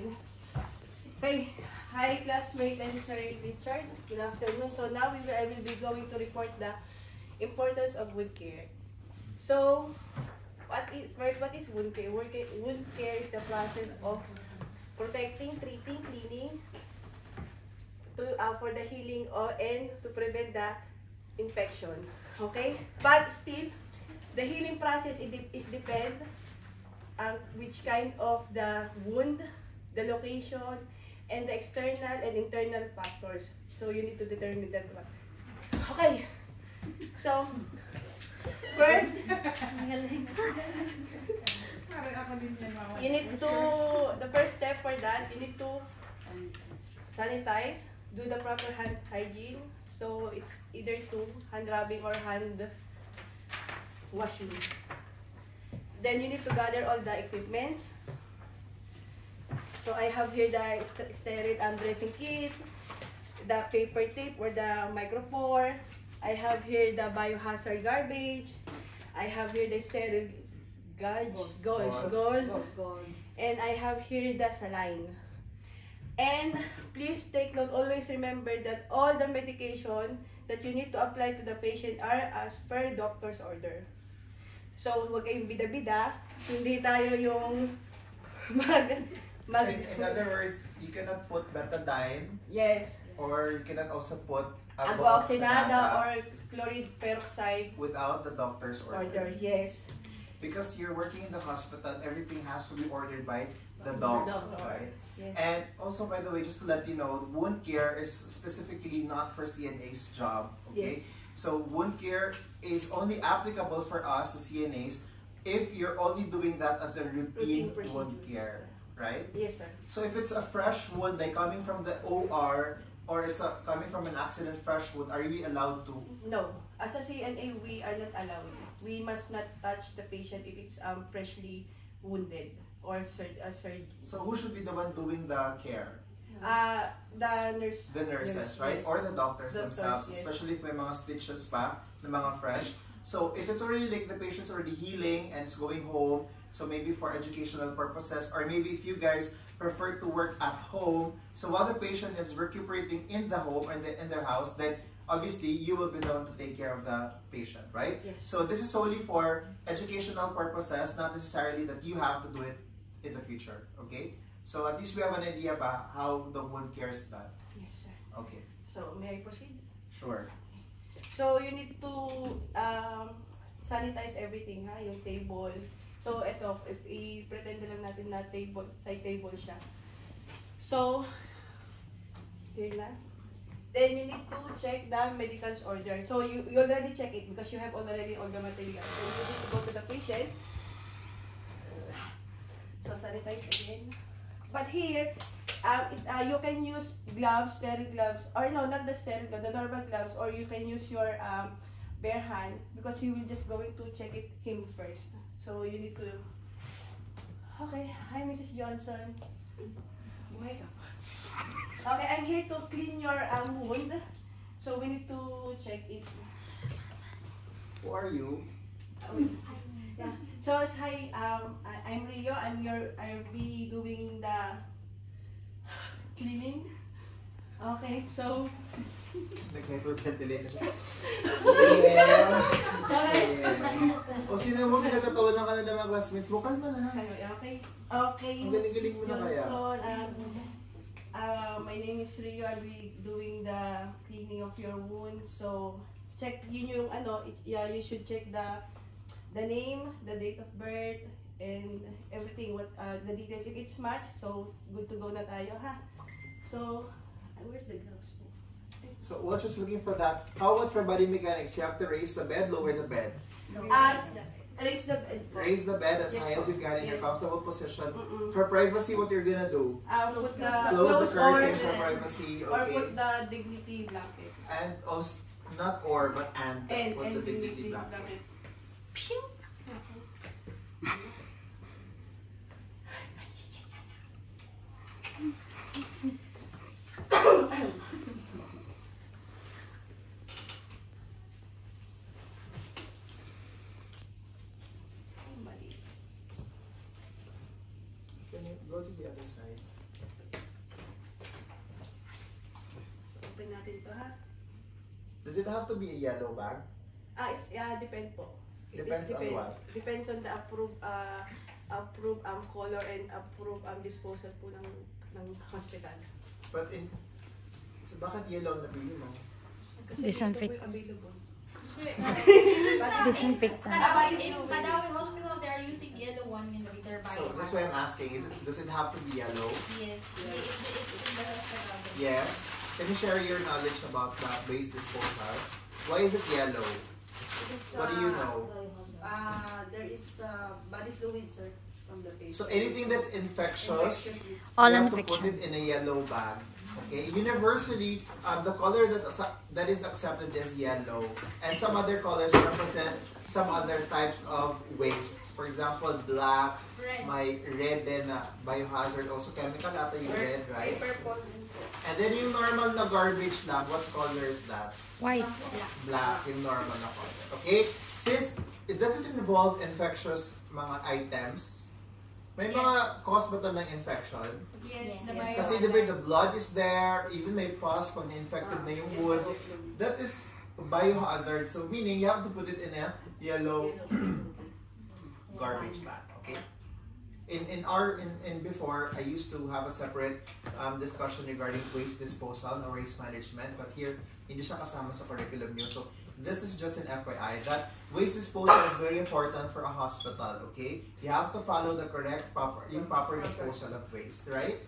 Okay, hi classmate and Sir Richard. Good afternoon. So now I will be going to report the importance of wound care. So, what is wound care? Wound care is the process of protecting, treating, cleaning for the healing and to prevent the infection. Okay, but still, the healing process is depend on which kind of the wound, the location, and the external and internal factors. So you need to determine that one. Okay. So, first, you need to, the first step for that, you need to sanitize, do the proper hand hygiene. So it's either hand rubbing or hand washing. Then you need to gather all the equipments. So I have here the sterile dressing kit, the paper tape or the micropore. I have here the biohazard garbage. I have here the sterile gauze. And I have here the saline. And please take note, always remember that all the medication that you need to apply to the patient are as per doctor's order. So huwag kayong bida-bida, hindi tayo yung So in other words, you cannot put betadine. Yes. Or you cannot also put agua-oxinada or chloride peroxide without the doctor's order. Yes. Because you're working in the hospital, everything has to be ordered by the doctor, right? Yes. And also, by the way, just to let you know, wound care is specifically not for CNA's job. Okay. Yes. So wound care is only applicable for us, the CNAs, if you're only doing that as a routine wound care. Right? Yes, sir. So if it's a fresh wound, like coming from the OR, or it's coming from an accident fresh wound, are we allowed to? No. As a CNA, we are not allowed. We must not touch the patient if it's freshly wounded or surgery. So who should be the one doing the care? The nurse. The nurses, right? Yes. Or the doctors themselves, yes. Especially if may mga stitches pa, na mga fresh. So if it's already like the patient's already healing and it's going home, so maybe for educational purposes, or maybe if you guys prefer to work at home, so while the patient is recuperating in the home and in their house, then obviously you will be the one to take care of the patient, right? Yes. So this is solely for educational purposes, not necessarily that you have to do it in the future, okay? So at least we have an idea about how the wound care is done. Yes, sir. Okay. So may I proceed? Sure. So you need to sanitize everything, ha? Yung table. So ito, if i-pretend lang natin na side table siya. So, here na. Then you need to check the medical's order. So you already check it because you have already all the material. So you need to go to the patient. So sanitize again. But here, it's you can use gloves, sterile gloves, or no, not the sterile gloves, the normal gloves, or you can use your bare hand because you will just going to check him first. So you need to. Okay, hi Mrs. Johnson. Wake up. Okay, I'm here to clean your wound. So we need to check it. Who are you? Yeah. So hi, I'm Rio. I'll be doing the cleaning. Okay, so. Nag-hyperventilate na siya. Sorry. O sino mo pinagtatawanan ka na ng mga classmates mo? Kalma na. Okay. Okay. Ang galing-galing mo na kaya. My name is Rio. I'll be doing the cleaning of your wound. So check yun yung you should check the name, the date of birth, and everything, what the details. If it's matched, so good to go na tayo, ha? So, where's the gloves? So we're just looking for that. How about for body mechanics? You have to raise the bed, lower the bed. Raise the bed. Raise the bed as high as you can in your comfortable position. For privacy, what you're gonna do? Put the close the curtain for privacy. Or Okay. put the dignity blanket. And also, not or, but and put the dignity dignity blanket. Pew! Can you go to the other side? natin to, ha? Does it have to be a yellow bag? It's depend po. Depends on what? Depends on the approved color and approved disposal po ng hospital. But so bakit yellow na bili mo? Kasi Disinfect. ito po yung available. Disinfectant. In Tadawi Hospital, they are using the yellow one in their bio. So that's why I'm asking. Does it have to be yellow? Yes, it's in the hospital. Yes. Can you share your knowledge about the waste disposal? Why is it yellow? What do you know? There is body fluid, sir, from the patient. So anything that's infectious, All you have to put infection. it in a yellow bag. Okay. Universally, the color that is accepted is yellow, and some other colors represent some other types of waste. For example, black, Red. may red din na biohazard, also chemical ata yung red, right? Purple. And then yung normal na garbage lang, what color is that? White. Black, yung normal na color. Okay? Since it doesn't involve infectious mga items, may mga cause ba ito ng infection? Yes, the Yes. bio. Kasi diba the blood is there, even may pus pag na-infected na yung wound. That is biohazard. So meaning you have to put it in a yellow garbage bag. Okay? In before, I used to have a separate discussion regarding waste disposal or waste management, but here hindi siya kasama sa curriculum niyo. So this is just an FYI that waste disposal is very important for a hospital. Okay, you have to follow the proper disposal of waste, right?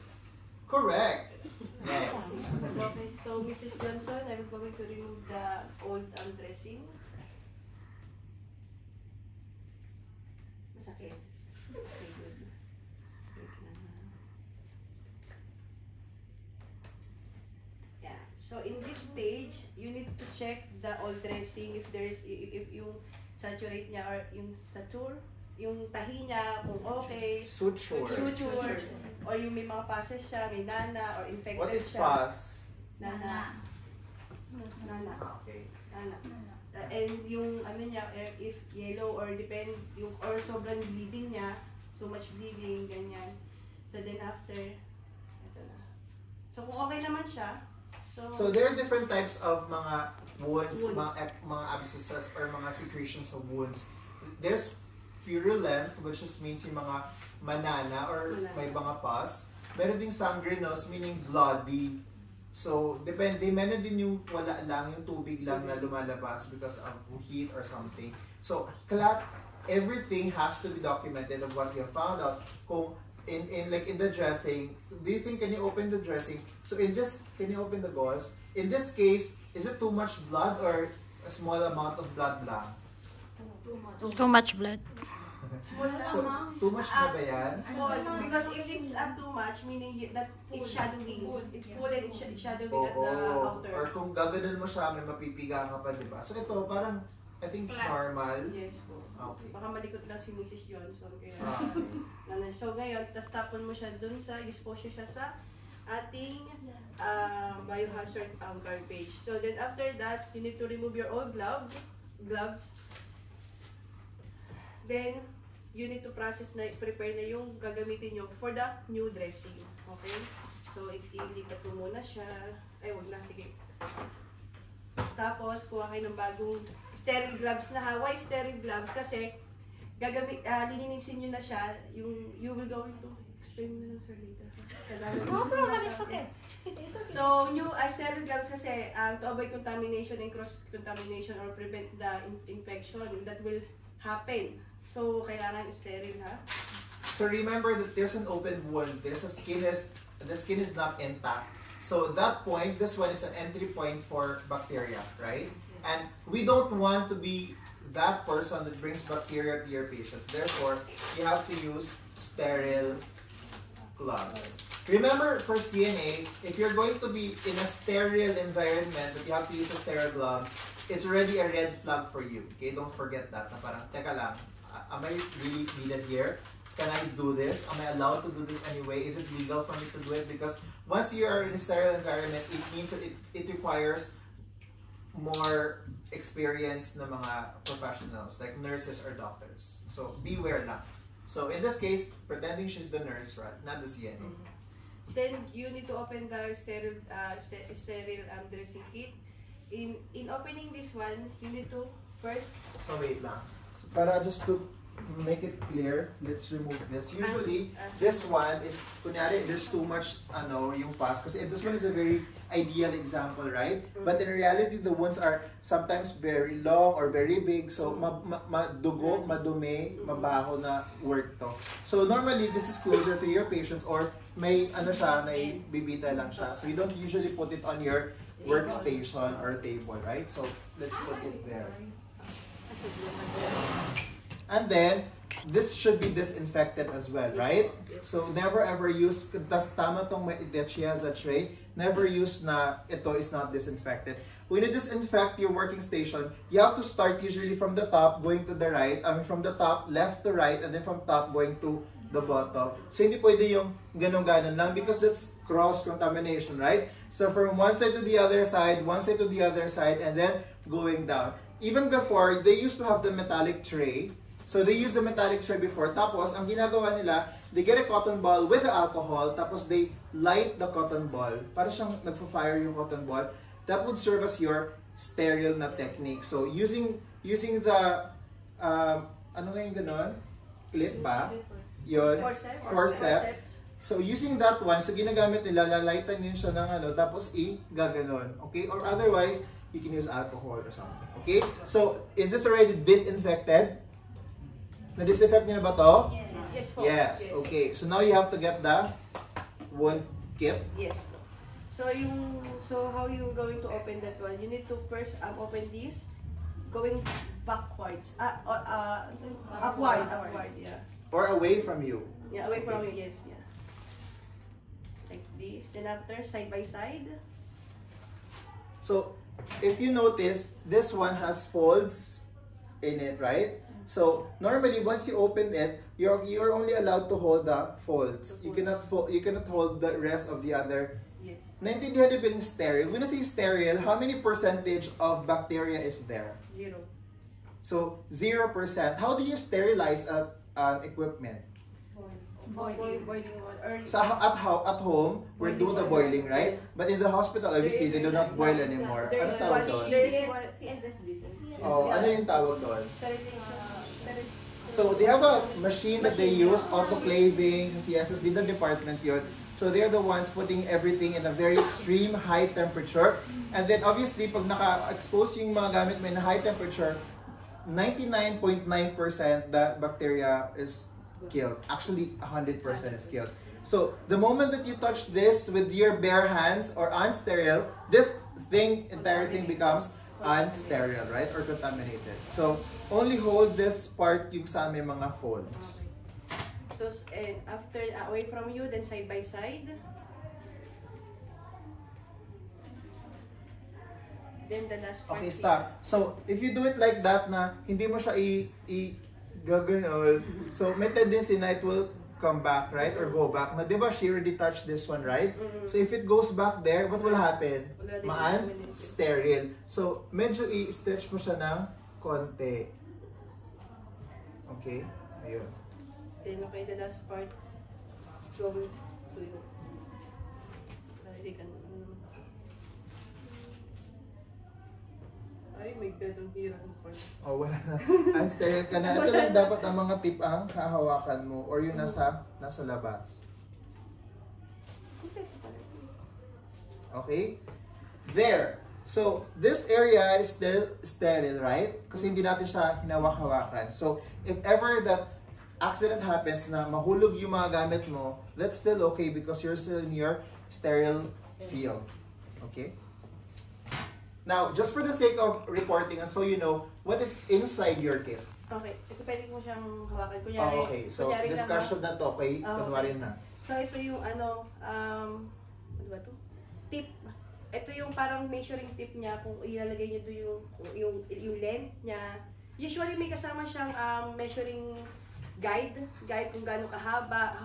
Correct. Next. Okay, so Mrs. Johnson, I'm going to remove the old dressing. Masakit. Okay, good. Wait lang, ha. Yeah. So in this stage, you need to check the old dressing if if yung saturate niya or yung satur, yung tahi niya kung okay. Suture. Suture. Or yung may mga passes siya, may nana or infected What is siya. pus? Nana. Nana. Okay. Nana. And yung ano niya, if yellow or or sobrang bleeding niya, too much bleeding, ganyan. So then after, ito na. So kung okay naman siya, So there are different types of mga wounds, Wounds. mga abscesses or mga secretions of wounds. There's purulent, which just means yung mga manana or Manana. may mga pus. Meron ding sangrinos, meaning bloody. So, depende. Meron din yung wala lang, yung tubig lang na lumalabas because of heat or something. So, everything has to be documented of what you have found out. Kung in the dressing, do you think, can you open the dressing? So can you open the gauze? In this case, is it too much blood or a small amount of blood lang? Too much blood. small lang. So, too much na ba yan? Small, because if it's too much, meaning that it's shadowing. It's full and it's shadowing at the Oo. outer. Or kung gaganon mo siya, may mapipiga ka pa, di ba? So ito, parang, I think it's normal. Yes po. Okay. Baka malikot lang si Mrs. Johnson. Kaya, Okay. so ngayon, tas tapon mo siya dun dispose siya sa ating biohazard garbage. So then after that, you need to remove your old gloves. Then, you need to prepare na yung gagamitin nyo for the new dressing. Okay? So, ilipat mo muna siya. Ay, wag na. Sige. Tapos, kuha kayo ng bagong sterile gloves na ha. Why sterile gloves? Kasi, lilinisin nyo na siya. You will go into, explain mo na lang sir later. No problem, it's okay. It's okay. So, new sterile gloves kasi to avoid contamination and cross-contamination or prevent the infection that will happen. So, kailangan sterile ha. So remember that there's an open wound. The skin is not intact. So at that point, this one is an entry point for bacteria, right? And we don't want to be that person that brings bacteria to your patients. Therefore, you have to use sterile gloves. Remember for CNA, if you're going to be in a sterile environment that you have to use a sterile gloves, it's already a red flag for you. Okay, don't forget that. Na parang, teka lang, am I really needed here? Can I do this? Am I allowed to do this anyway? Is it legal for me to do it? Because once you are in a sterile environment, it means that it requires more experience na mga professionals, like nurses or doctors. So beware lang. So in this case, pretending she's the nurse, right? Not the CNA. Then you need to open the sterile dressing kit. In opening this one, you need to first. So wait lang. So, para just to make it clear, let's remove this. Usually, this one is, kunyari, there's too much, yung pus. Kasi this one is a very ideal example, right? But in reality, the wounds are sometimes very long or very big. So, madugo, madumi, mabaho na work to. So, normally, this is closer to your patients or may, may bibita lang siya. So, you don't usually put it on your workstation or table, right? So, let's put it there. And then, this should be disinfected as well, right? So, never ever use, tas tama tong that she has a tray, never use na ito is not disinfected. When you disinfect your working station, you have to start usually from the top, going to the right, from the top, left to right, and then from top, going to the bottom. So, hindi pwede yung ganun-ganun lang because that's cross-contamination, right? So, from one side to the other side, one side to the other side, and then going down. Even before, they used to have the metallic tray. So, they used the metallic tray before. Tapos, ang ginagawa nila, they get a cotton ball with the alcohol. Tapos, they light the cotton ball. Para siyang nagfa-fire yung cotton ball. That would serve as your sterile na technique. So, using the, ano nga yung ganon? Clip ba? Yun. Forceps. So, using that one, so ginagamit nila, lalaitan yun siya ng tapos i-gaganon. Okay? Or otherwise, you can use alcohol or something. Okay? So, is this already disinfected? Na-disinfect niyo na ba to? Yes. Yes. Okay. So, now you have to get the wound kit. Yes. So, how you going to open that one? You need to first open this, going backwards. Upwards. Upward, yeah. Or away from you. Yeah, away from you, yes, yeah. Like this. Then after, side by side. So, if you notice, this one has folds in it, right? So, normally, once you open it, you're only allowed to hold the folds. You cannot hold the rest of the other. Yes. Naintindihan niyo ba yung sterile? When I say sterile, how many percentage of bacteria is there? 0. So, 0%. How do you sterilize an equipment? Boiling water. So, at home, we're doing the boiling, right? But in the hospital, obviously, they do not boil anymore. Ano tawag doon? Oh, ano yung tawag doon? So, they have a machine that they use, autoclaving, sa CSS, din the department yun. So, they're the ones putting everything in a very extreme high temperature. And then, obviously, pag naka-expose yung mga gamit mo in a high temperature, 99.9% the bacteria is killed. Actually, 100% is killed. So, the moment that you touch this with your bare hands or unsterile, this entire thing becomes unsterile, right? Or contaminated. So, only hold this part yung sa may mga folds. So, and after, away from you, then side by side. Then the last part. Okay, stop. So, if you do it like that na, hindi mo siya gagawin. So, may tendency na it will come back, right? Or go back. Na, di ba, she already touched this one, right? So, if it goes back there, what will happen? Maan-sterile. So, medyo i-stretch mo siya ng konti. Okay? Ayun. Then, okay, the last part. Going to you. Ay, may ganong hirap mo pala. Oh, wala na. Unsterile ka na. Ito lang dapat ang mga tip ang hahawakan mo or yung nasa labas. Okay? There. So, this area is still sterile, right? Kasi hindi natin siya hinawak-hawakan. So, if ever that accident happens na mahulog yung mga gamit mo, that's still okay because you're still in your sterile field. Okay? Now, just for the sake of reporting, so you know, what is inside your kit? Okay. Ito pwede mo siyang hawakan. Kunyari, okay. So, discussion na to. Okay, kunwari na. So, ito yung ano ba to? Tip. Ito yung parang measuring tip niya kung ilalagay niyo doon yung length niya. Usually may kasama siyang measuring guide kung gaano kahaba,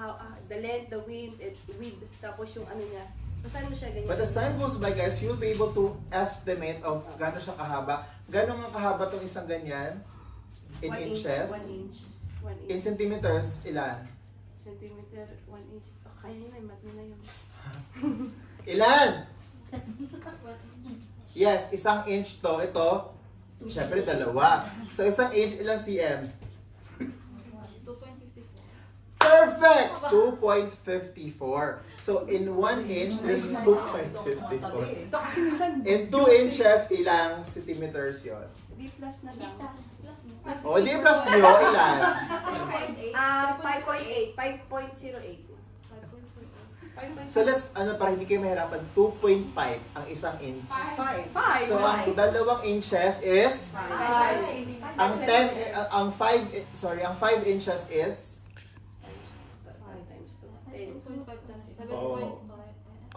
the length, the width, tapos yung ano niya. Saan mo siya ganyan? But as time goes by, guys, you'll be able to estimate of gaano siya kahaba. Gaano nga kahaba tong isang ganyan? In inches? 1 inch. 1 inch. In centimeters, ilan? Centimeter, 1 inch. Kaya na, mat mo na yun. Ilan? Yes, 1 inch to. Ito, syempre 2. So, 1 inch, ilang cm? 2.54. Perfect! 2.54. So, in 1 inch, there's 2.54. Ito kasi minsan, In 2 inches, ilang centimeters yon? D plus na lang. Plus mo. O, di plus nyo, ilan? 5.8. 5.08. So, let's, para hindi kayo mahirapan, 2.5 ang 1 inch. 5. So, ang 2 inches is, ang 5 inches is, times 2. 2.5 times 7.5. Oh.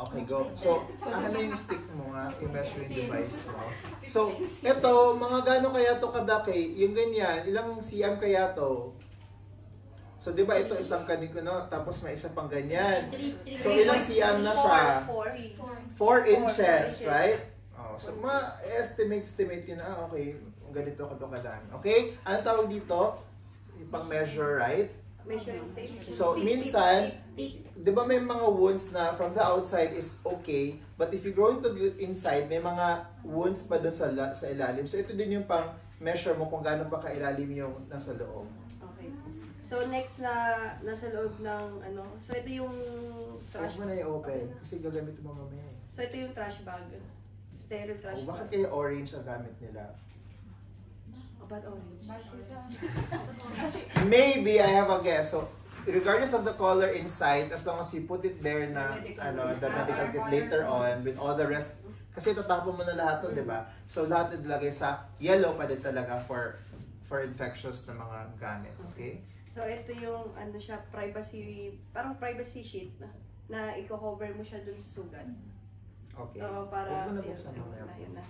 Okay, go. So, ano yung stick mo nga, yung measuring device mo. So, ito, mga gano'n kaya to kadaki, yung ganyan, ilang cm kaya to? So, di ba ito isang kaniko, no? Tapos may isa pang ganyan. So, ilang cm na siya? 4 inches, right? Oh, so, estimate yun na, okay, ganito ka to kadaan. Okay? Ano tawag dito? Yung pang-measure, right? Measuring tape. So, minsan, di ba may mga wounds na from the outside is okay, but if you go into inside, may mga wounds pa doon sa ilalim. So, ito din yung pang-measure mo kung gaano pa kailalim yung nasa loob. Okay. So, next na nasa loob ng ano. So, ito yung trash Huwag mo na i-open kasi gagamit mo mamaya. So, ito yung trash bag. Sterile trash Oh, bakit bag. kaya orange ang gamit nila? Oh, ba't orange? Maybe, I have a guess. So, regardless of the color inside, as long as you put it there na, the medical kit later on, with all the rest, kasi tatapon mo na lahat to, di ba? So, lahat ilagay sa yellow pa din talaga for infectious na mga gamit, okay? So, ito yung ano siya, parang privacy sheet na i-cover mo siya dun sa sugat. Okay. Oo, para, Huwag mo na ayun, buksan mamaya. ayun na.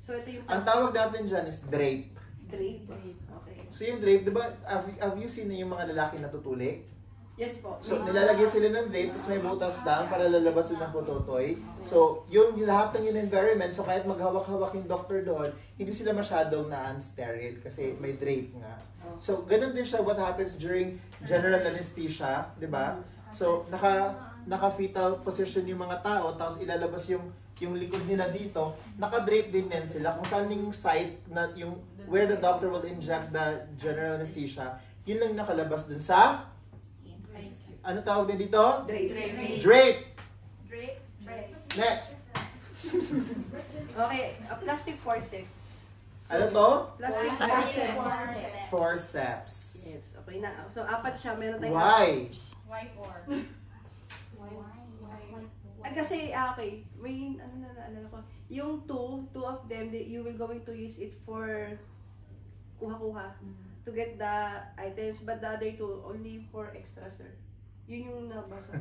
So, ito yung Ang tawag natin dyan is drape. drape. Okay. So, yung drape, di ba, have you seen yung mga lalaki natutuli? Yes po. So, nilalagay sila ng drape, tapos may butas lang para lalabas yun ng putotoy. So, yung lahat ng yung environment, so kahit maghawak-hawak yung doctor doon, hindi sila masyadong na-unsterile kasi may drape nga. So, ganun din siya what happens during general anesthesia, di ba? So, naka-fetal position yung mga tao, tapos ilalabas yung likod nila dito, naka-drape din yan sila. Kung saan yung site, na yung where the doctor will inject the general anesthesia, yun lang nakalabas dun sa ano tawag na dito? Drape. Drape. Drape. Next. Okay, plastic forceps. Ano to? Plastic forceps. Forceps. Yes, okay na. So, 4 siya. Meron tayong... Why? Why 4? Kasi, okay. May, ano na naalala ko. Yung two of them, you will going to use it for kuha-kuha. To get the items. But the other two, only for extra, sir. Yun yung nabasa.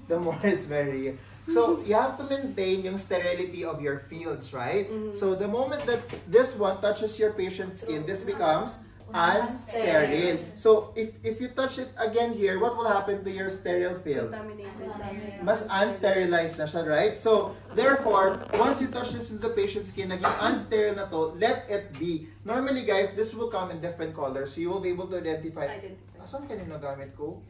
The more is very... So, you have to maintain yung sterility of your fields, right? So, the moment that this one touches your patient's skin, this becomes unsterile. So, if you touch it again here, what will happen to your sterile field? Contaminated. Mas unsterilized na siya, right? So, therefore, once you touch this to the patient's skin, naging unsterile na to, let it be. Normally, guys, this will come in different colors, so you will be able to identify, asan kanina gamit ko?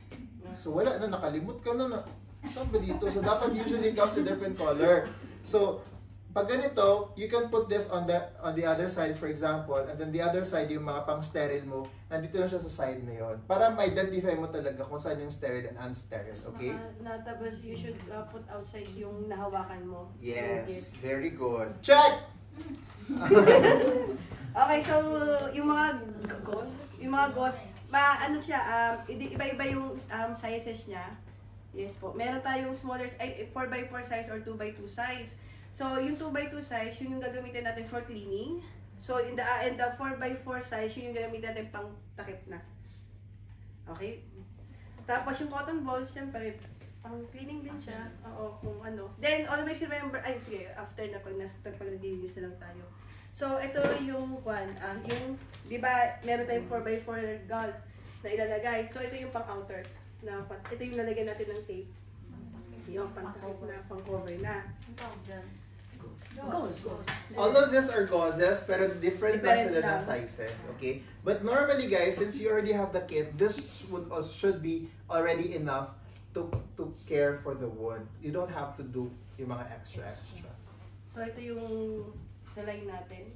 So, wala na, nakalimut ka na. Saan ba dito? So, dapat usually it comes in different color. So, pag ganito, you can put this on the other side, for example, and then the other side, yung mga pang-sterile mo, nandito na siya sa side na yon, para ma-identify mo talaga kung saan yung sterile and unsterile, okay? Tapos, you should put outside yung nahawakan mo. Yes, very good. Check! Okay, so, yung mga gauze, ano siya, iba-iba yung sizes niya. Yes po. Meron tayong smaller, 4x4 size or 2x2 size. So, yung 2x2 size, yun yung gagamitin natin for cleaning. So, in the 4x4 size, yun yung gagamitin natin pang takip na. Okay? Tapos, yung cotton balls, syempre, pang cleaning din siya. Oo, kung ano. Then, always remember, sige, after na pag nag-release na lang tayo. So, ito yung di ba, meron tayong 4x4 gauze na ilalagay. So, ito yung pang-outer. Ito yung lalagyan natin ng tape. Yung pang-takip na, pang-cover na. Gauze. All of these are gauzes, pero different lang sila ng sizes, okay? But normally, guys, since you already have the kit, this should be already enough to care for the wound. You don't have to do yung mga extra. So ito yung saline natin.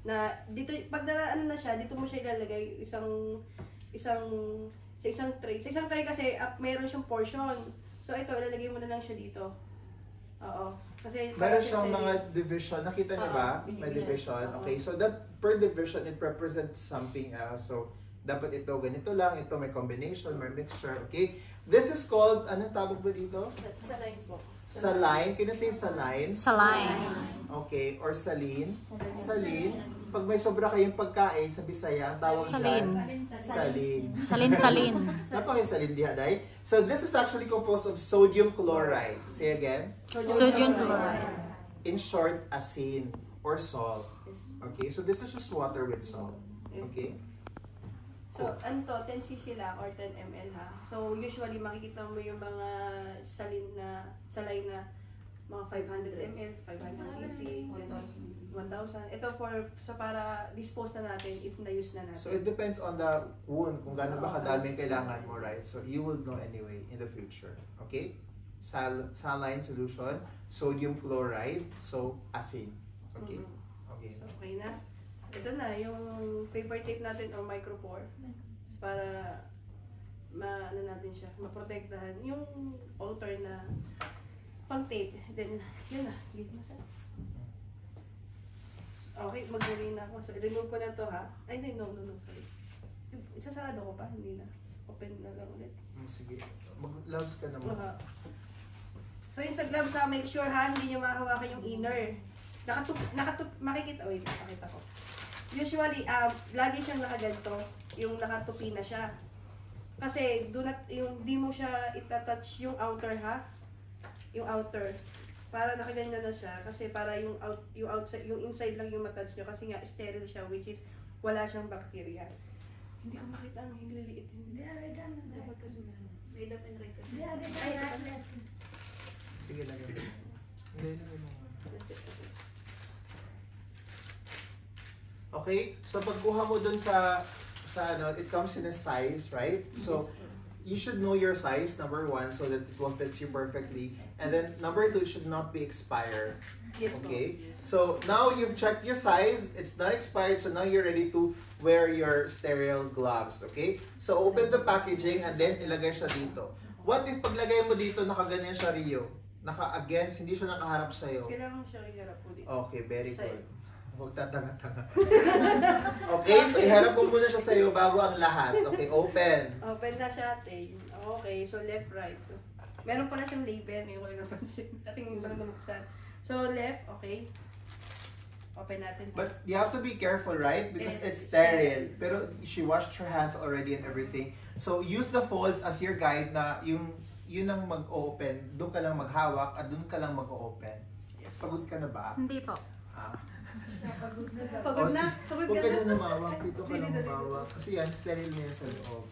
Na dito pag ano na siya, dito mo siya ilalagay sa isang tray. Sa isang tray kasi meron siyang portion. So ito ilalagay mo na lang siya dito. Oo. Kasi meron siyang mga division. Nakita niyo ba? May yes. division. Okay, so that per division it represents something else. So dapat ito ganito lang, ito may combination, may mixture. Okay? This is called, ano tawag ba dito? Saline po. Saline. Can you say saline? Saline. Okay. Or saline. Saline. Pag may sobra kayong pagkain sa Bisaya, ang tawag Salin. dyan, saline. Salin. Napaka-saline diha, day. So this is actually composed of sodium chloride. Say again. Sodium chloride. In short, asin or salt. Okay, so this is just water with salt. Okay? So, ano to, 10 cc lang or 10 ml ha. So, usually makikita mo yung mga saline na mga 500 ml, 500 cc, 1,000. Ito para dispose na natin if na-use na natin. So it depends on the wound kung gaano ba kadami kailangan mo, right? So you will know anyway in the future. Okay? Saline solution, sodium chloride, so asin. Okay? Okay. So, okay na. Ito na, yung paper tape natin or micropore para ano natin siya, maprotektahan yung outer na pang tape. Then, yun na. Gito na sa. Okay, maglagay na ako. So, remove ko na to ha. Ay, no, sorry. Isasarado ko pa, hindi na. Open na lang ulit. Sige. Mag-gloves ka naman. So, yung sa gloves ha, make sure ha, hindi nyo makahawakan yung inner. Makikita, wait, pakita ko. Usually, lagi siyang nakaganto, yung nakatupi na siya. Kasi, di mo siya itatouch yung outer ha. Yung outer. Para nakaganyan na siya. Kasi para yung outside, yung inside lang yung matouch nyo. Kasi nga, sterile siya, which is, wala siyang bacteria. Hindi ko makita ang hinliliit. Dapat kasi made up and right kasi. Sige, lagyan mo. Hindi, lagyan mo. Okay, so pagkuha mo dun sa ano, it comes in a size, right? So you should know your size, number one, so that it will fit you perfectly. And then number two, it should not be expired. Yes, Okay, yes. so now you've checked your size, it's not expired, so now you're ready to wear your sterile gloves. Okay, so open the packaging and then ilagay siya dito. What if paglagay mo dito, nakaganyan siya, Rio? Naka-against, hindi siya nakaharap sa'yo. Kailangan mo siya iharap po dito. Okay, very Sa'yo. good. Huwag tatanga-tanga. Okay, so iharap mo muna siya sa'yo bago ang lahat. Okay, open. Open na siya, ate. Okay, so left, right. Meron pala siyang label, may wala napansin. Kasi hindi pa nabuksan. So left, okay. Open natin. But you have to be careful, right? Because Yes, it's sterile. Pero she washed her hands already and everything. So use the folds as your guide na yun ang mag-open. Doon ka lang maghawak at doon ka lang mag-open. Pagod ka na ba? Hindi po. Pagod na. Huwag Pagod ka ka dyan na. lumawak. Dito ka lang lumawak. Kasi yan, sterile na yan sa loob.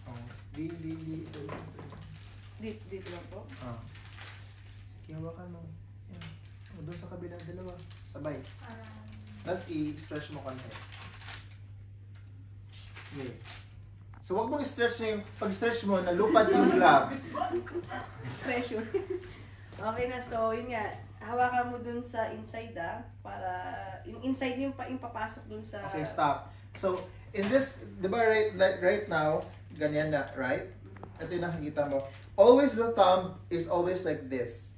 Oh, Dito lang po. Ah. Sige, hawakan mo. Yan. Oh, doon sa kabilang dalawa. Sabay. Tapos i-stretch mo konti. Yeah. So, wag mong i-stretch na yung, pag-stretch mo, nalupad yung gloves. Pressure. Okay na, so yun nga. Hawakan mo dun sa inside para yung inside yung papasok dun sa... Okay, stop. So, in this, di ba right now, ganyan na, right? Ito yung nakikita mo. Always the thumb is always like this.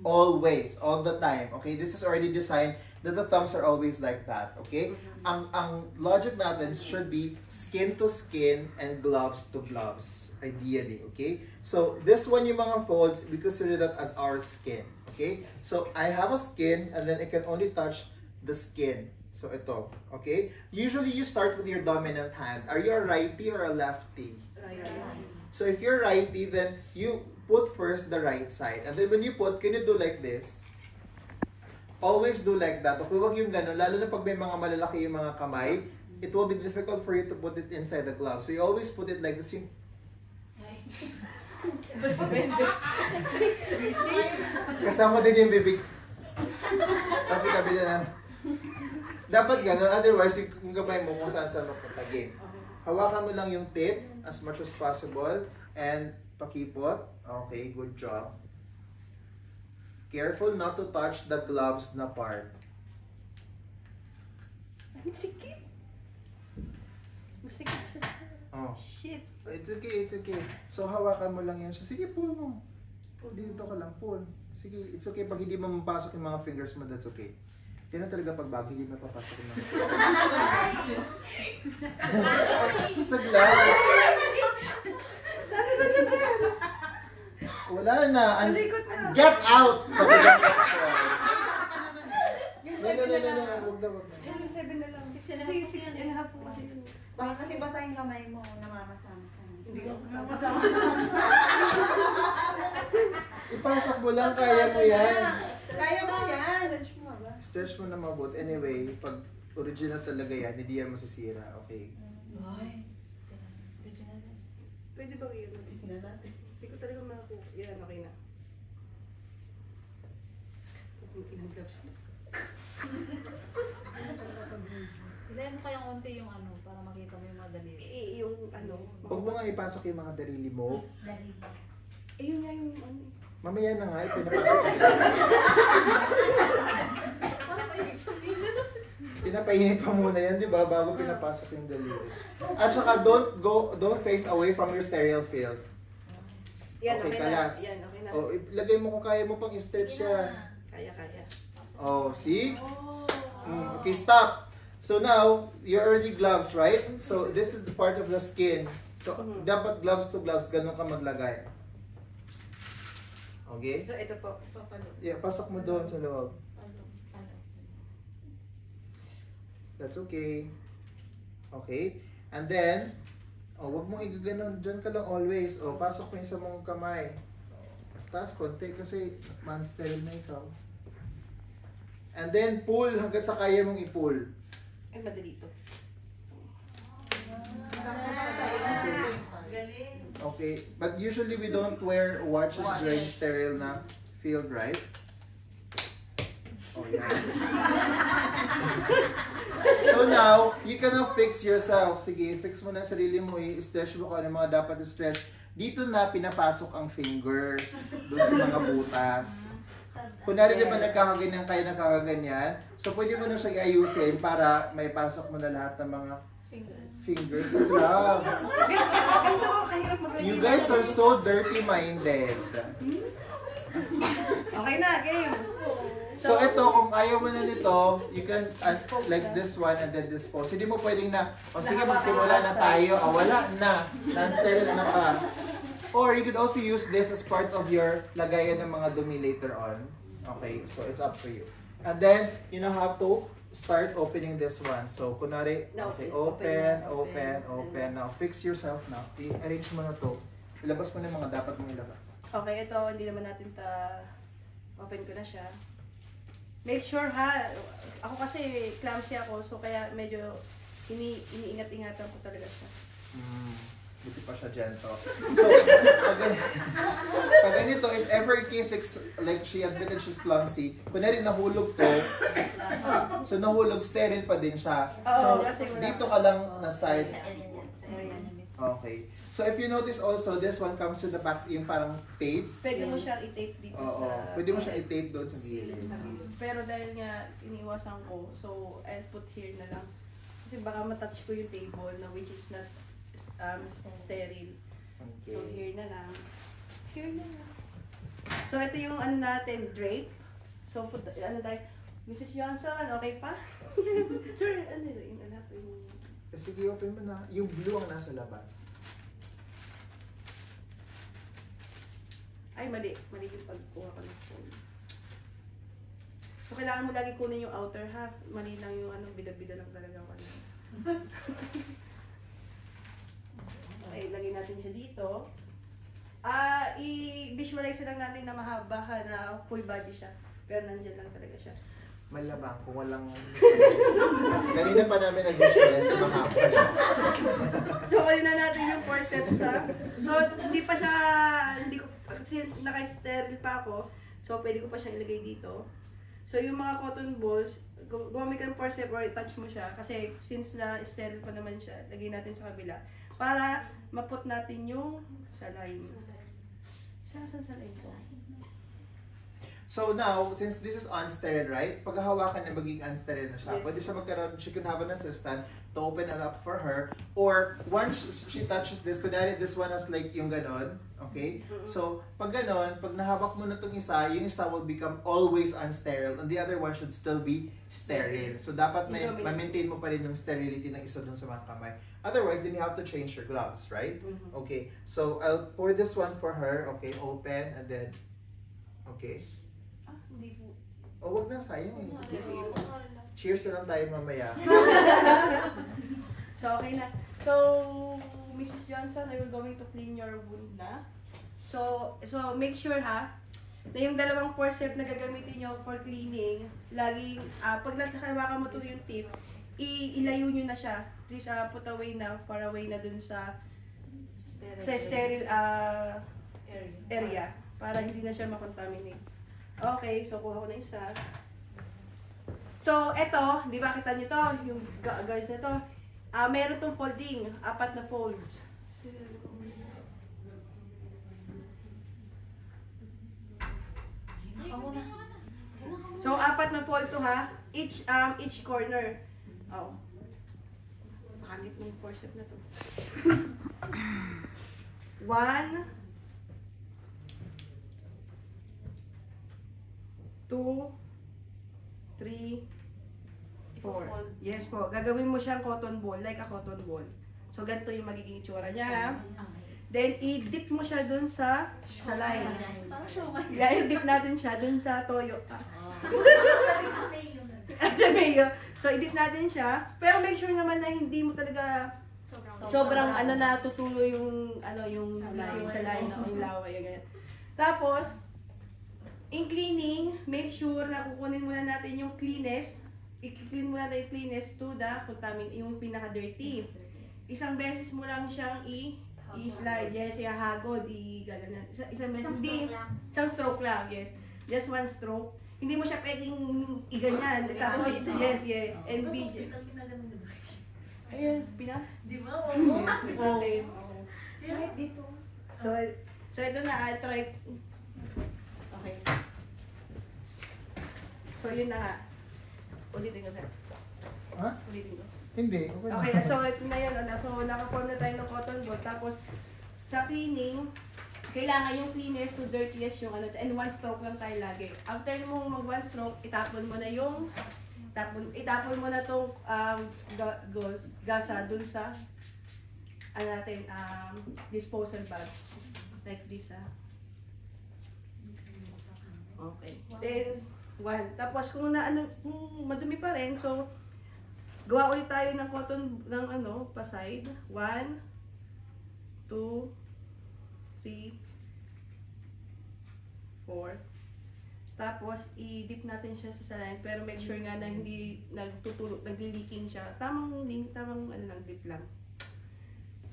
Always, all the time. Okay, this is already designed that the thumbs are always like that. Okay? Ang logic natin should be skin to skin and gloves to gloves, ideally. Okay? So, this one yung mga folds, we consider that as our skin. Okay? So, I have a skin and then I can only touch the skin. So, ito. Okay? Usually, you start with your dominant hand. Are you a righty or a lefty? So, if you're righty, then you put first the right side. And then when you put, can you do like this? Always do like that. Okay, wag yung gano'n. Lalo na pag may mga malalaki yung mga kamay, it will be difficult for you to put it inside the glove. So, you always put it like this. Kasama din yung bibig. Kasi kabila na. Dapat gano'n, otherwise yung gamay mo kung saan mapatagin. Hawakan mo lang yung tip as much as possible and pakipot. Okay, good job. Careful not to touch the gloves na part. Ang sikip. Masikip siya. Oh. Shit. It's okay, it's okay. So hawakan mo lang yan siya. Sige, pull mo. Dito ka lang, pull. Sige, it's okay. Pag hindi mo mapasok yung mga fingers mo, that's okay. Yan talaga pag bago, hindi mo papasok yung mga sa glass. Wala na. Get out! Sabi ka No. Huwag na. Yung 7 na lang. 6 and a half Sige, po 6 yan and a eh. half po kasi. Baka kasi basa yung kamay mo, namamasama. Hindi ko Namamasama. Ipasok mo lang, kaya mo yan. Kaya mo yan. Stretch mo ba? Stretch mo na mabuti. Anyway, pag original talaga yan, hindi yan masisira. Okay. Ay. Original. Pwede ba yun? Tingnan natin. Hindi ko talaga makakuha. Yan, okay na. Ilang gloves na. Ilayan mo kayang konti yung ano, para makita mo yung mga daliri. Yung ano. Huwag mo nga ipasok yung mga darili mo. Yun nga yung ano. Mamaya na nga, pinapasok ko. Parang ibig sabihin na. Pinapainit pa muna yan, di ba? Bago pinapasok yung daliri. At saka, don't face away from your sterile field. Yan, Okay, okay, kalas. na. Yan, okay na. O, ilagay mo kung kaya mo pang stretch yan. Kaya. Oh, see? Okay, stop. So now, you're already gloves, right? So this is the part of the skin. So dapat gloves to gloves, ganun ka maglagay. Okay? So, ito po. Papalo. Yeah, pasok mo doon sa loob. Palo. That's okay. Okay? And then, wag mong igaganon. Diyan ka lang always. Pasok mo yung sa mong kamay. Taas konti kasi man-sterile na ikaw. And then, pull hanggat sa kaya mong i-pull. Ay, madali to. Galing. Okay, but usually we don't wear watches during sterile na field, right? Oh, yeah. So now, you can now fix yourself. Sige, fix mo na sarili mo, i-stretch mo kung ano mga dapat i-stretch. Dito na pinapasok ang fingers doon sa mga butas. Kunwari naman nagkakaganyan kayo nakakaganyan, so pwede mo na siya iayusin para may pasok mo na lahat ng mga fingers and gloves. You guys are so dirty-minded. Okay na, game. So ito, kung ayaw mo na nito, you can like this one and then this pose. Hindi mo pwedeng na, sige magsimula na tayo, wala na, non-sterile na pa. Or you could also use this as part of your lagayan ng mga dumi later on. Okay, so it's up to you. And then, you now have to start opening this one. So, kunwari, okay, open. Now, fix yourself now. I-arrange mo na to. Ilabas mo na yung mga dapat mong ilabas. Okay, ito, hindi naman natin open ko na siya. Make sure ha, ako kasi clumsy ako, so kaya medyo iniingat-ingatan ko talaga siya. Buti pa siya gentle. So, pag ganito, if ever in case like she admitted she's clumsy, kunwari nahulog to, so nahulog, sterile pa din siya. So, dito ka lang na side. Sa area niya mismo. Okay. So, if you notice also, this one comes to the back, yung parang tape. Pwede mo siyang i-tape dito sa... Pwede mo siyang i-tape doon sa gilid. Pero dahil nga iniwasan ko, so I'll put here na lang. Kasi baka matouch ko yung table na which is not sterile. Okay. So here na lang. So ito yung ano natin, drape. So ano tayo, Mrs. Johnson, okay pa? Sir, ano yung anak yung... Sige, open mo na. Yung blue ang nasa labas. Ay, mali. Mali yung pagkuha ko ng phone. So kailangan mo lagi kunin yung outer ha. Mali lang yung anong bida-bida lang talaga ako. Okay, lagay natin siya dito. I-visualize lang natin na mahaba na full body siya. Pero nandyan lang talaga siya. Malabang kung walang... Kanina pa namin nag-visualize na mahaba. So, kunin na natin yung forceps ha. So, hindi pa siya, since naka-sterile pa ako, so pwede ko pa siyang ilagay dito. So, yung mga cotton balls, gumamit ka ng forceps or touch mo siya. Kasi, since na sterile pa naman siya, lagay natin sa kabila. Para, maput natin yung saline. Saan saline ko? So now, since this is unsterile, right? Pag hawakan niya, magiging unsterile na siya. Yes. Pwede siya magkaroon, she can have an assistant to open it up for her. Or, once she touches this, kunwari this one has like yung ganon, okay? So, pag ganon, pag nahawak mo na itong isa, yung isa will become always unsterile and the other one should still be sterile. So, dapat ma-maintain mo pa rin yung sterility ng isa dun sa mga kamay. Otherwise, then you have to change your gloves, right? Okay, so I'll pour this one for her. Okay, open and then, okay. Hindi po. Oh, wag na, sayang eh. Cheers na lang tayo mamaya. So, okay na. So, Mrs. Johnson, I will going to clean your wound na. So make sure ha, na yung dalawang forceps na gagamitin nyo for cleaning, laging, pag nakahawakan mo to yung tip, ilayo nyo na siya. Please put away na, far away na dun sa sterile area, para hindi na siya makontaminate. Okay, so kuha ko na isa. So, eto, di ba kita nyo to, yung guys na to, meron tong folding, 4 na folds. So, 4 na fold to ha, each corner. Oh. Pangit ng forceps na to. 1, 2, 3, 4. Yes po. Gagawin mo siyang cotton ball, like a cotton ball. So, ganito yung magiging itsura niya. Then, i-dip mo siya dun sa line. Yeah, i-dip natin siya dun sa toyo. Sa mayo. So, i-dip natin siya. Pero make sure naman na hindi mo talaga sobrang tutulo yung saline o yung laway. Yung ganyan. Tapos, in cleaning, make sure na kukunin muna natin yung cleanest. I-clean muna natin yung cleanest to the yung pinaka-dirty. Isang beses mo lang siyang i-slide. Yes, ihahagod. Gaganan. Isang beses. Isang stroke lang. Yes. Just one stroke. Hindi mo siya pwedeng iganyan. Tapos, yes. And be... Ayun, Pinas? Di ba? Okay. Dito. So ito na, I'll try. Okay. So, yun na nga. Ulitin ko, sir. Ha? Ulitin ko. Hindi. Okay, so ito na yun. So, naka-form na tayo ng cotton ball. Tapos, sa cleaning, kailangan yung cleanest to dirtiest yung and one stroke lang tayo lagi. After mo mag one stroke, itapon mo na yung itapon mo na tong gasa dun sa disposal bag. Like this, Okay. Then, one. Tapos kung kung madumi pa rin, so gawa ulit tayo ng cotton ng pa-side. 1, 2, 3, 4. Tapos i-dip natin siya sa saline, pero make sure nga na hindi nagli-leaking siya. Tamang dip lang.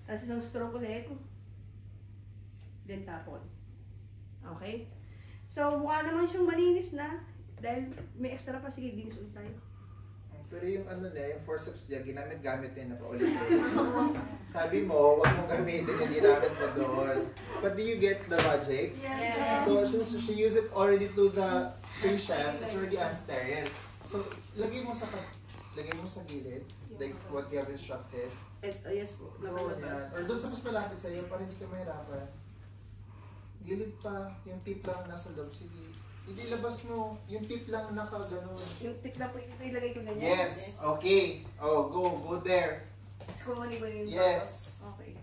Tapos isang stroke ulit. Then tapon. Okay? So, mukha naman siyang malinis na. Dahil may extra pa, sige, dinis ulit tayo. Pero yung yung forceps niya, ginamit-gamit din na paulit-ulit. Sabi mo, wag mong gamitin yung ginamit mo doon. But do you get the logic? Yes. So, since she used it already to the patient, it's already unsterile. So, lagay mo sa gilid, like what you have instructed. Yes po. Doon yan. Or doon sa mas malapit sa'yo, para hindi ka mahirapan. Gilid pa, yung tip lang nasa loob. Sige. Hindi labas mo, yung tip lang nakaganon. Yung tip lang po, ilagay ko na niya. Yes, okay. Oh, go there. Tapos kukunin ko yung Yes. Okay.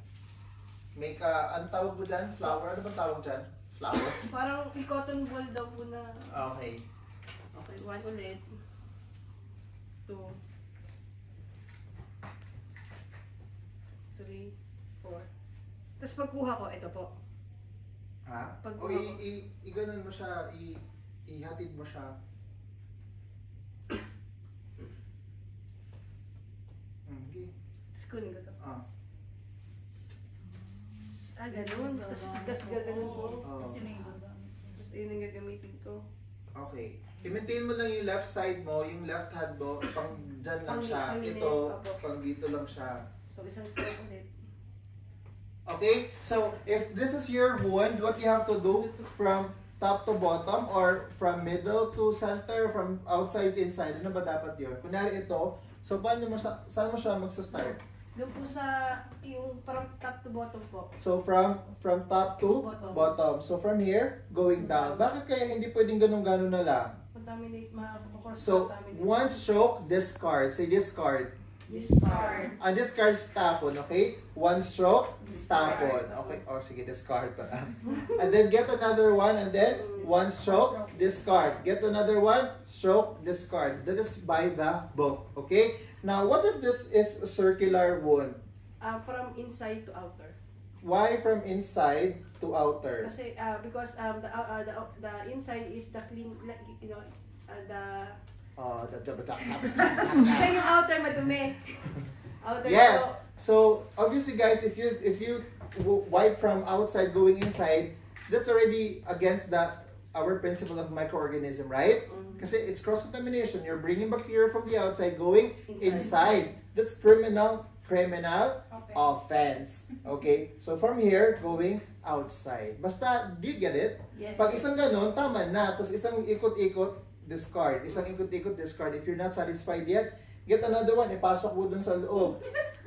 Make ang tawag mo dyan? Flower? Ano bang tawag dyan? Flower? Parang i-cotton ball daw po na. Okay. Okay, 1 ulit. 2. 3, 4. Tapos pagkuha ko, ito po. Ha? Pag- O i-ganon mo siya, ihatid mo siya. Okay. Tapos kunin ko ito. Ah. Ganun. Tapos gaganon ko. Oh. Tapos yun ang gagamitin ko. Okay. I-maintain mo lang yung left side mo, yung left hand mo, pang dyan lang siya. Panglinis, Ito, opo. pang dito lang siya. So, isang step ulit. Okay? So, if this is your wound, what you have to do from top to bottom or from middle to center, from outside to inside, ano ba dapat yun? Kunyari ito, so paano mo siya, saan mo siya magsa-start? Doon po sa, yung parang top to bottom po. So, from top to bottom. So, from here, going down. Bakit kaya hindi pwedeng ganun-ganun na lang? Contaminate, So, one stroke, discard. Say discard. Discard. Ang discard is tapon, okay? One stroke, tapon. Okay, oh sige, discard pa. And then get another one, and then one stroke, discard. Get another one, stroke, discard. That is by the book, okay? Now, what if this is a circular wound? From inside to outer. Why from inside to outer? Kasi, because the inside is the clean, like, you know, kasi yung outer madumi. Outer Yes. po. So obviously, guys, if you wipe from outside going inside, that's already against our principle of microorganism, right? Kasi it's cross contamination. You're bringing bacteria from the outside going inside. That's criminal offense. Okay? So from here going outside. Basta, do you get it? Yes. Pag isang ganon, tama na. Tapos isang ikot-ikot, discard. Isang ikot-ikot, discard. If you're not satisfied yet, get another one. Ipasok mo dun sa loob.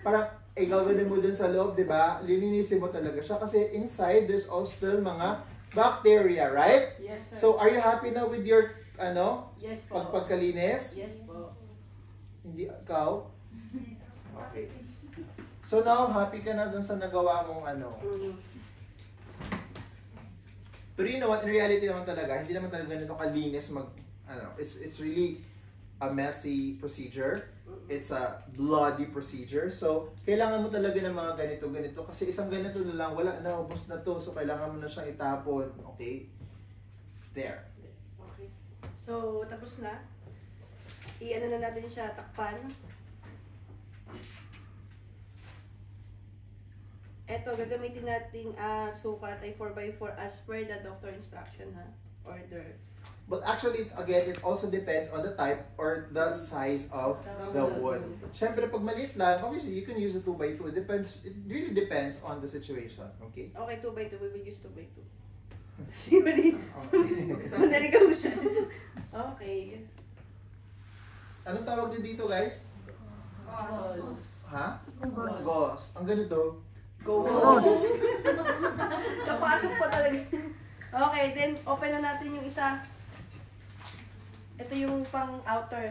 Parang, gagawin mo dun sa loob, di ba? Lilinisin mo talaga siya. Kasi inside, there's also still mga bacteria, right? Yes, sir. So, are you happy now with your, yes po. pagkalinis? Yes po. Hindi, ikaw? Okay. So now, happy ka na dun sa nagawa mong Pero you know what, in reality naman talaga, hindi naman talaga ganito kalinis it's really a messy procedure. It's a bloody procedure. So, kailangan mo talaga ng mga ganito kasi isang ganito na lang, wala na, ubos na to. So, kailangan mo na siyang itapon. Okay? There. Okay. So, tapos na. I-ano na natin siya, takpan. Eto, gagamitin nating sukat ay 4x4 as per the doctor instruction, ha? Order. But actually, again, it also depends on the type or the size of the wound. Siyempre, pag maliit lang, obviously, you can use a 2x2. It really depends on the situation. Okay? Okay, 2x2. We will use 2x2. Kasi mali. Manaligaw siya. Okay. Anong tawag niyo dito, guys? Gauze. Ha? Gauze. Ang ganito. Gauze. Kapasok pa talaga. Okay, then open na natin yung isa. Ito yung pang outer.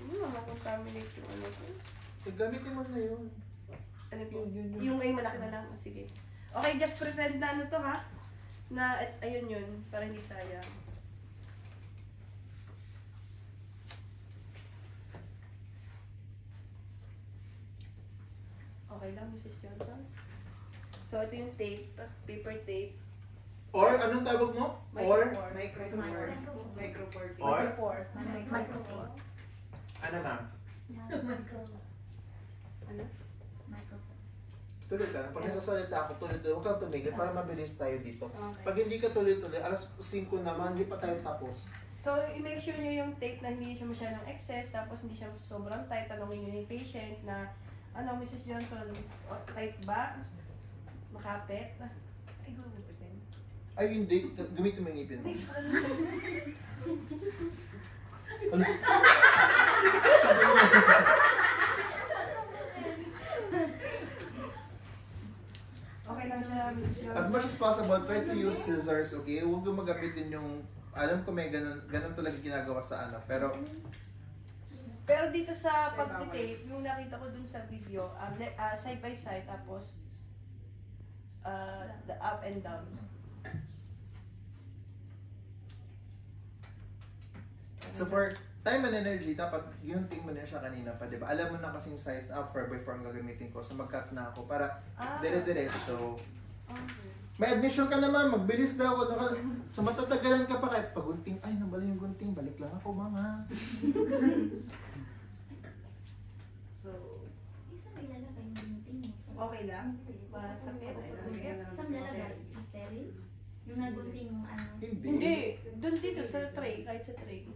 Hindi naman contaminate yung ano ko. Gamitin mo na yun. Ano po? Yung ay malaki na lang. Sige. Okay, just pretend na ano to ha. Na ayun yun. Para hindi sayang. Okay lang, Mrs. Johnson. So, ito yung tape. Paper tape. Or, anong tawag mo? Or? Micropore. Or? Micropore. Ano ma'am? Ano? Tuloy ka. Pag nasasalita ako, tuloy-tuloy. Huwag kang tumigil para mabilis tayo dito. Okay. Pag hindi ka tuloy-tuloy, alas 5 naman, hindi pa tayo tapos. So, i-make sure nyo yung tape na hindi siya masyadong excess, tapos hindi siya sobrang tight. Tanongin nyo yung patient na, ano, Mrs. Johnson, tight ba? Makapit? Ay, gugupitin. Ay, hindi. Gamitin mo yung ngipin mo. Ano? Okay lang siya, Mrs. Johnson. As much as possible, try to use scissors, okay? Huwag yung magamit din yung, alam ko may ganun talaga ginagawa sa ano, pero Dito sa pag-tape, yung nakita ko dun sa video, side by side, tapos the up and down. so for time and energy, dapat ginunting mo na siya kanina pa, di ba? Alam mo na kasing size up 4x4 ang gagamitin ko, so mag-cut na ako para dire-diretso. Okay. May admission ka naman, magbilis daw. So matatagalan ka pa kahit pagunting. Ay, nabala yung gunting, balik lang ako mga. So, okay lang? Masakit? Saan lalagay? Sterile? Yung nagunting mo, ano. Hindi. Doon dito sa tray. Kahit sa tray.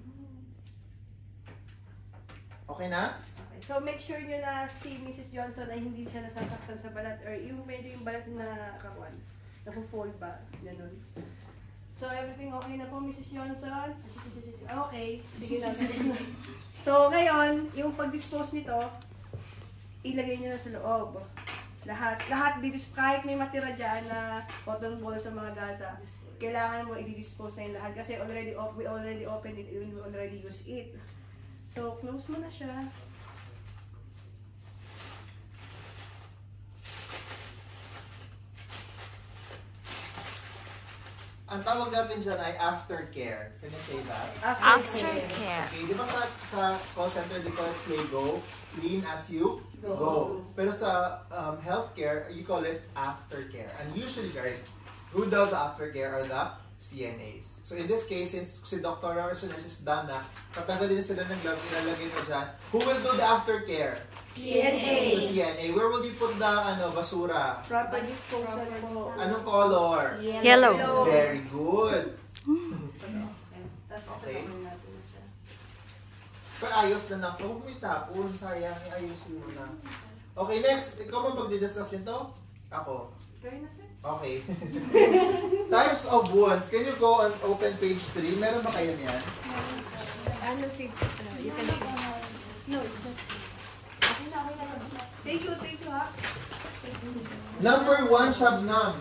Okay na? Okay. So, make sure nyo na si Mrs. Johnson ay hindi siya nasasaktan sa balat or yung medyo yung balat na kakuan. Naku-fold ba? Ganun. So, everything okay na po, Mrs. Johnson? Okay. Sige na. So, ngayon, yung pag-dispose nito, ilagay nyo na sa loob. Lahat dito, kahit may matira dyan na cotton ball sa mga gasa, kailangan mo i-dispose na yung lahat kasi we already opened it, we already use it. So, close mo na siya. Ang tawag natin dyan ay aftercare. Can you say that? Aftercare. Okay, di ba sa call center, they call it play go, clean as you go. Pero sa healthcare, you call it aftercare. And usually, guys, who does the aftercare are the CNAs. So in this case, since si Dr. or si Nurses done na, tatanggalin sila ng gloves, ilalagay mo dyan. Who will do the aftercare? CNA. So CNA. Where will you put the basura? Proper disposal po. Anong color? Yellow. Very good. Tapos Okay. tatapon natin na siya. Pero ayos na lang. Huwag mo itapon. Sayang. Ayusin mo na. Okay, next. Ikaw ba magdi-discuss nito? Ako. Gawin na, sir. Okay. Types of wounds. Can you go and open page 3? Meron ba kayo niyan? You can... No, it's not. Thank you ha. Number 1, Shabnam.